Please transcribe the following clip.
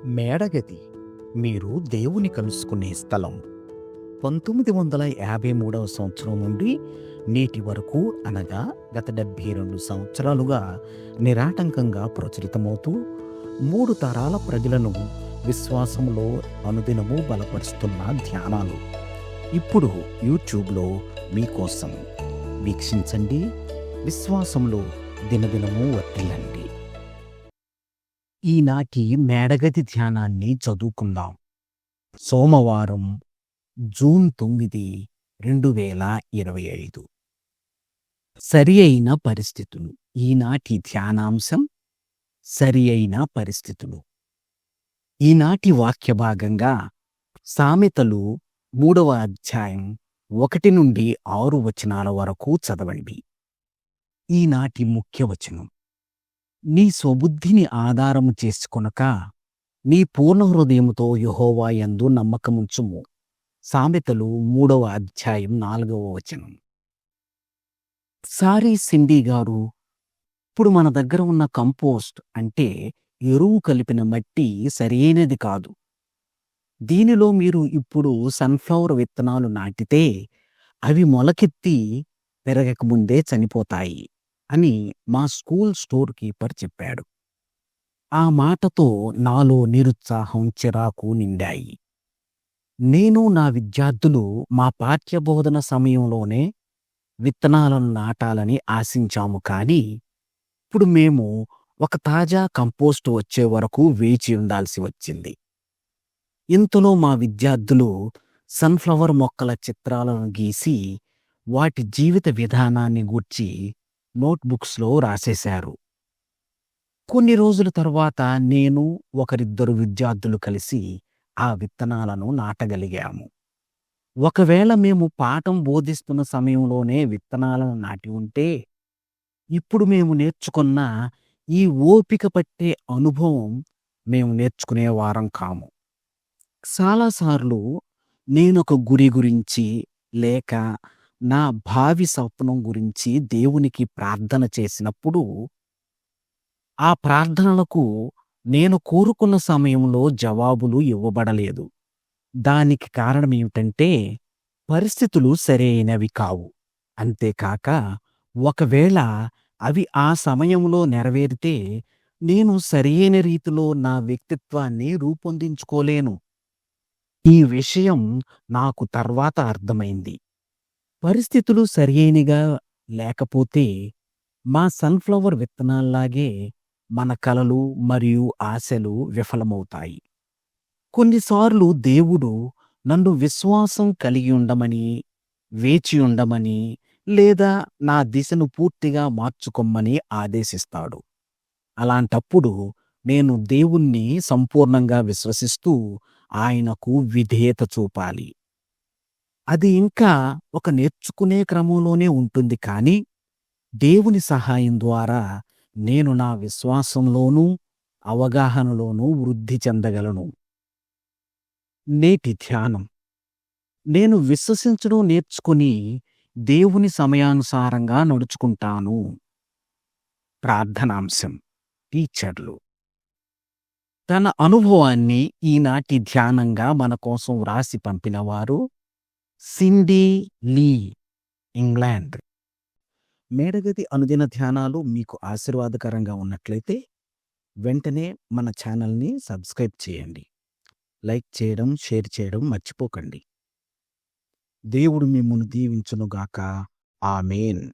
మేడగది మీరు దేవుని కలుసుకునే స్థలం. 1953 సంవత్సరం నుండి నేటి వరకు, అనగా గత 72 సంవత్సరాలుగా నిరాటంకంగా ప్రచురితమవుతూ 3 తరాల ప్రజలను విశ్వాసంలో అనుదినము బలపరుస్తున్న ధ్యానాలు ఇప్పుడు యూట్యూబ్లో మీకోసం. వీక్షించండి, విశ్వాసంలో దినదినము వర్ధిల్లండి. ఈనాటి మేడగది ధ్యానాన్ని చదువుకుందాం. సోమవారం, జూన్ 9, 2025. సరి అయిన పరిస్థితులు. ఈనాటి ధ్యానాంశం సరి అయిన పరిస్థితులు. ఈనాటి వాక్య భాగంగా సామెతలు 3వ అధ్యాయం 1 నుండి 6 వచనాల వరకు చదవండి. ఈనాటి ముఖ్య వచనం: నీ స్వబుద్ధిని ఆధారము చేసుకొనక నీ పూర్ణ హృదయముతో యెహోవా యందు నమ్మకముంచుము. సామెతలు 3వ అధ్యాయం 4వ వచనం. సారీ సిండీ గారు, ఇప్పుడు మన దగ్గర ఉన్న కంపోస్ట్ అంటే ఎరువు కలిపిన మట్టి సరైనది కాదు. దీనిలో మీరు ఇప్పుడు సన్ఫ్లవర్ విత్తనాలు నాటితే అవి మొలకెత్తి పెరగకముందే చనిపోతాయి అని మా స్కూల్ స్టోర్ కీపర్ చెప్పాడు. ఆ మాటతో నాలో నిరుత్సాహం, చిరాకు నిండాయి. నేను, నా విద్యార్థులు మా పాఠ్యబోధన సమయంలోనే విత్తనాలను నాటాలని ఆశించాము, కానీ ఇప్పుడు మేము ఒక తాజా కంపోస్ట్ వచ్చే వరకు వేచి ఉండాల్సి వచ్చింది. ఇంతలో మా విద్యార్థులు సన్ఫ్లవర్ మొక్కల చిత్రాలను గీసి వాటి జీవిత విధానాన్ని గూర్చి నోట్బుక్స్లో రాసేశారు. కొన్ని రోజుల తరువాత నేను, ఒకరిద్దరు విద్యార్థులు కలిసి ఆ విత్తనాలను నాటగలిగాము. ఒకవేళ మేము పాఠం బోధిస్తున్న సమయంలోనే విత్తనాలను నాటి ఉంటే ఇప్పుడు మేము నేర్చుకున్న ఈ ఓపిక పట్టే అనుభవం మేము నేర్చుకునేవారం కాము. చాలాసార్లు నేనొక గురి గురించి లేక నా భావి స్వప్నం గురించి దేవునికి ప్రార్థన చేసినప్పుడు ఆ ప్రార్థనలకు నేను కోరుకున్న సమయంలో జవాబులు ఇవ్వబడలేదు. దానికి కారణమేమిటంటే పరిస్థితులు సరైనవి కావు. అంతేకాక ఒకవేళ అవి ఆ సమయంలో నెరవేరితే నేను సరైన రీతిలో నా వ్యక్తిత్వాన్ని రూపొందించుకోలేను. ఈ విషయం నాకు తర్వాత అర్థమైంది. పరిస్థితులు సరియైనగా లేకపోతే మా సన్ఫ్లవర్ విత్తనాల్లాగే మన కలలు మరియు ఆశలు విఫలమవుతాయి. కొన్నిసార్లు దేవుడు నన్ను విశ్వాసం కలిగి ఉండమని, వేచి ఉండమని, లేదా నా దిశను పూర్తిగా మార్చుకొమ్మని ఆదేశిస్తాడు. అలాంటప్పుడు నేను దేవుణ్ణి సంపూర్ణంగా విశ్వసిస్తూ ఆయనకు విధేయత చూపాలి. అది ఇంకా ఒక నేర్చుకునే క్రమంలోనే ఉంటుంది, కానీ దేవుని సహాయం ద్వారా నేను నా విశ్వాసంలోనూ అవగాహనలోనూ వృద్ధి చెందగలను. నేటి ధ్యానం: నేను విశ్వసించడం నేర్చుకుని దేవుని సమయానుసారంగా నడుచుకుంటాను. ప్రార్థనాంశం: టీచర్లు. తన అనుభవాన్ని ఈనాటి ధ్యానంగా మన కోసం వ్రాసి పంపినవారు సిండీ లీ, ఇంగ్లాండ్. మేడగది అనుదిన ధ్యానాలు మీకు ఆశీర్వాదకరంగా ఉన్నట్లయితే వెంటనే మన ఛానల్ని సబ్స్క్రైబ్ చేయండి. లైక్ చేయడం, షేర్ చేయడం మర్చిపోకండి. దేవుడు మిమ్మును దీవించునుగాక. ఆమేన్.